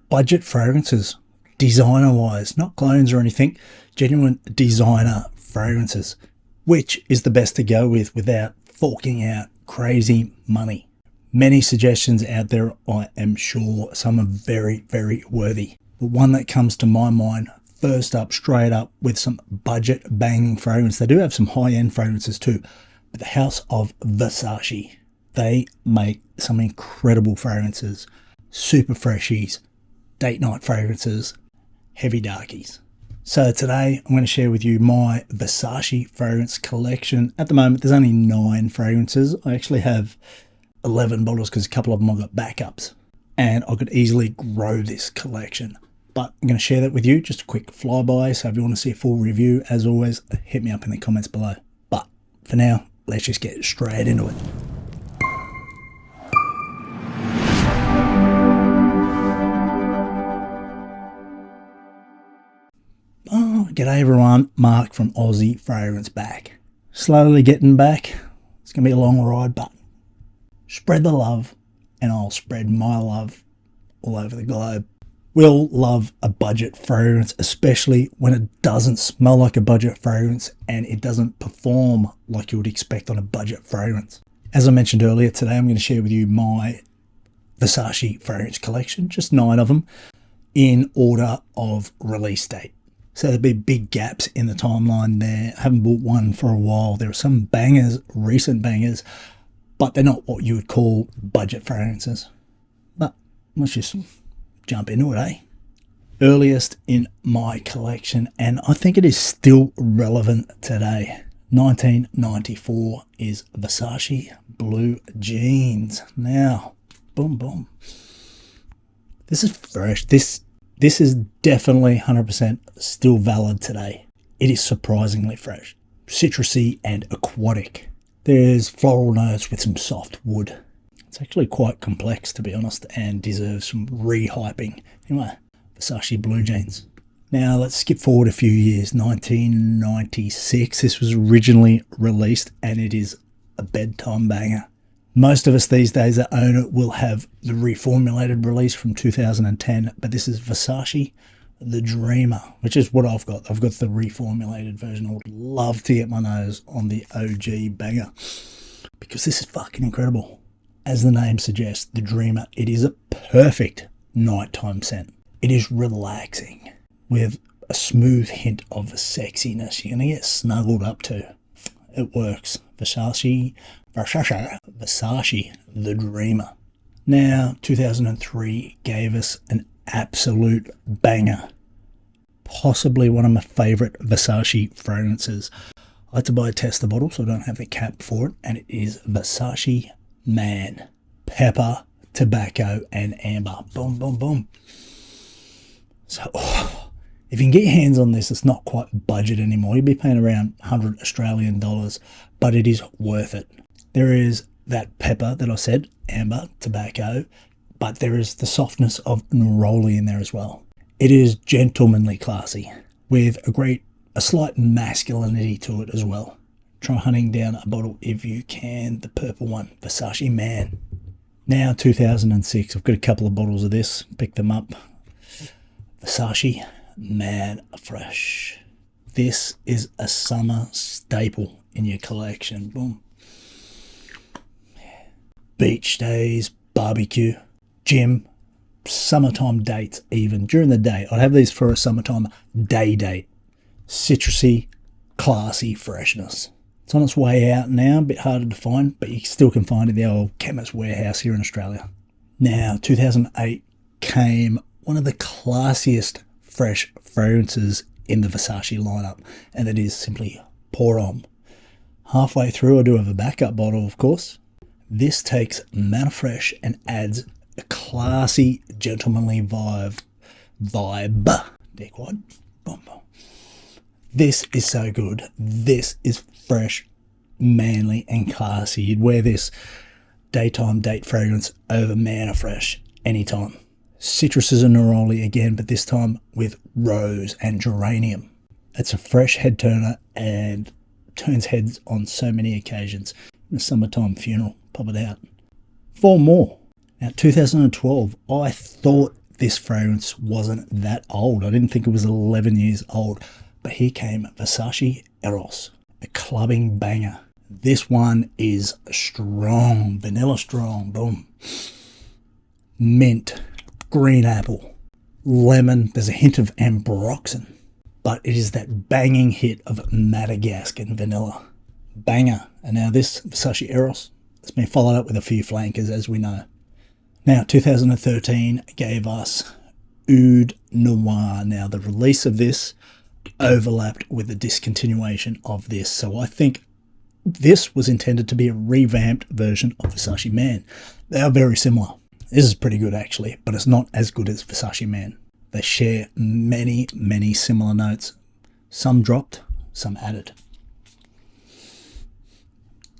budget fragrances, designer wise, not clones or anything, genuine designer fragrances. Which is the best to go with without forking out crazy money? Many suggestions out there, I am sure. Some are very, very worthy. But one that comes to my mind, first up, straight up, with some budget banging fragrance. They do have some high-end fragrances too. But the house of VERSACE, they make some incredible fragrances. Super freshies, date night fragrances, heavy darkies. So today I'm going to share with you my VERSACE fragrance collection. At the moment there's only 9 fragrances. I actually have 11 bottles because a couple of them I've got backups. And I could easily grow this collection. But I'm going to share that with you, just a quick flyby. So if you want to see a full review, as always, hit me up in the comments below. But for now, let's just get straight into it. Oh, g'day everyone, Mark from Aussie Fragrance back. Slowly getting back. It's going to be a long ride, but spread the love and I'll spread my love all over the globe. We all love a budget fragrance, especially when it doesn't smell like a budget fragrance and it doesn't perform like you would expect on a budget fragrance. As I mentioned earlier, today I'm going to share with you my VERSACE fragrance collection, just 9 of them, in order of release date. So there'll be big gaps in the timeline there. I haven't bought one for a while. There are some bangers, recent bangers, but they're not what you would call budget fragrances. But let's just jump into it, eh? Earliest in my collection, and I think it is still relevant today. 1994 is VERSACE Blue Jeans. Now, boom, boom. This is fresh. This is definitely 100% still valid today. It is surprisingly fresh, citrusy and aquatic. There's floral notes with some soft wood. It's actually quite complex, to be honest, and deserves some re-hyping. Anyway, VERSACE Blue Jeans. Now let's skip forward a few years. 1996, this was originally released and it is a bedtime banger. Most of us these days that own it will have the reformulated release from 2010, but this is VERSACE The Dreamer, which is what I've got. I've got the reformulated version. I would love to get my nose on the OG banger because this is fucking incredible. As the name suggests, The Dreamer, it is a perfect nighttime scent. It is relaxing with a smooth hint of sexiness you're going to get snuggled up to. It works. VERSACE The Dreamer. Now, 2003 gave us an absolute banger. Possibly one of my favourite VERSACE fragrances. I had to buy a tester bottle, so I don't have the cap for it, and it is VERSACE Man. Pepper, tobacco, and amber. Boom, boom, boom. So, if you can get your hands on this, it's not quite budget anymore. You'll be paying around 100 Australian dollars, but it is worth it. There is that pepper that I said, amber, tobacco, but there is the softness of neroli in there as well. It is gentlemanly classy with a slight masculinity to it as well. Try hunting down a bottle if you can, the purple one, VERSACE Man. Now 2006, I've got a couple of bottles of this, pick them up. VERSACE Man Fresh. This is a summer staple in your collection. Boom. Beach days, barbecue, gym, summertime dates even. During the day, I'd have these for a summertime day date. Citrusy, classy freshness. It's on its way out now, a bit harder to find, but you still can find it at the old Chemist Warehouse here in Australia. Now, 2008 came one of the classiest fresh fragrances in the VERSACE lineup, and that is simply Pour Homme. Halfway through, I do have a backup bottle, of course. This takes Manna Fresh and adds a classy, gentlemanly vibe. Deckwad. Boom, boom. This is so good. This is fresh, manly, and classy. You'd wear this daytime date fragrance over Manna Fresh anytime. Citruses and neroli again, but this time with rose and geranium. It's a fresh head turner and turns heads on so many occasions. In a summertime funeral, pop it out. 4 more. Now, 2012, I thought this fragrance wasn't that old. I didn't think it was 11 years old. But here came Versace Eros, a clubbing banger. This one is strong, vanilla strong, boom. Mint, green apple, lemon. There's a hint of ambroxan, but it is that banging hit of Madagascan vanilla. Banger. And now this Versace Eros has been followed up with a few flankers, as we know. Now, 2013 gave us Oud Noir. Now, the release of this overlapped with the discontinuation of this. So I think this was intended to be a revamped version of Versace Man. They are very similar. This is pretty good actually, but it's not as good as Versace Man. They share many, many similar notes. Some dropped, some added.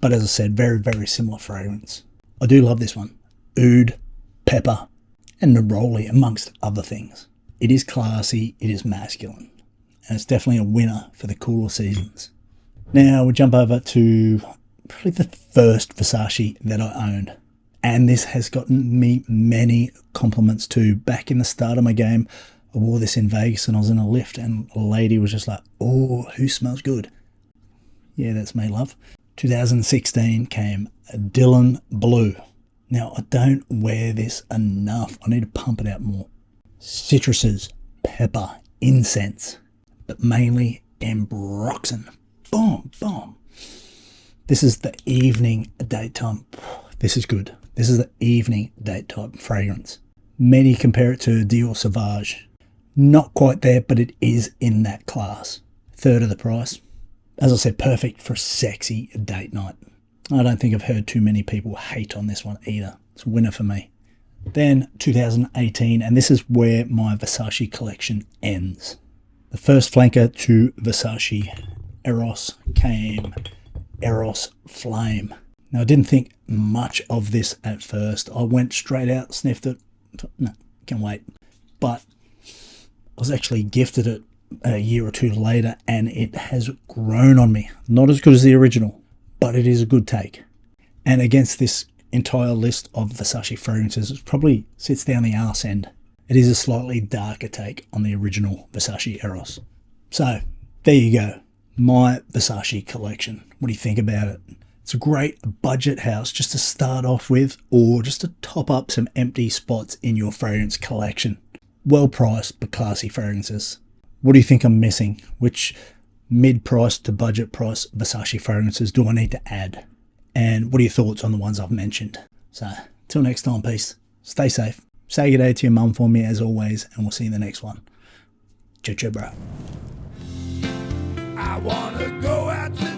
But as I said, very, very similar fragrance. I do love this one. Oud, pepper, and neroli, amongst other things. It is classy, it is masculine, and it's definitely a winner for the cooler seasons. Now we jump over to probably the first Versace that I owned. And this has gotten me many compliments too. Back in the start of my game, I wore this in Vegas and I was in a lift and a lady was just like, "Oh, who smells good?" Yeah, that's me, love. 2016 came Dylan Blue. Now, I don't wear this enough. I need to pump it out more. Citruses, pepper, incense, but mainly ambroxan. Boom, boom. This is the evening daytime. This is good. This is the evening daytime fragrance. Many compare it to Dior Sauvage. Not quite there, but it is in that class. Third of the price. As I said, perfect for a sexy date night. I don't think I've heard too many people hate on this one either. It's a winner for me. Then 2018, and this is where my Versace collection ends. The first flanker to Versace Eros came Eros Flame. Now, I didn't think much of this at first. I went straight out, sniffed it. No, can't wait. But I was actually gifted it a year or two later, and it has grown on me. Not as good as the original, but it is a good take. And against this entire list of Versace fragrances, it probably sits down the arse end. It is a slightly darker take on the original Versace Eros. So, there you go. My Versace collection. What do you think about it? It's a great budget house just to start off with, or just to top up some empty spots in your fragrance collection. Well priced but classy fragrances. What do you think I'm missing? Which mid-price to budget price Versace fragrances do I need to add? And what are your thoughts on the ones I've mentioned? So, till next time, peace. Stay safe. Say good day to your mum for me as always, and we'll see you in the next one. Ciao, ciao, bro. I wanna go out to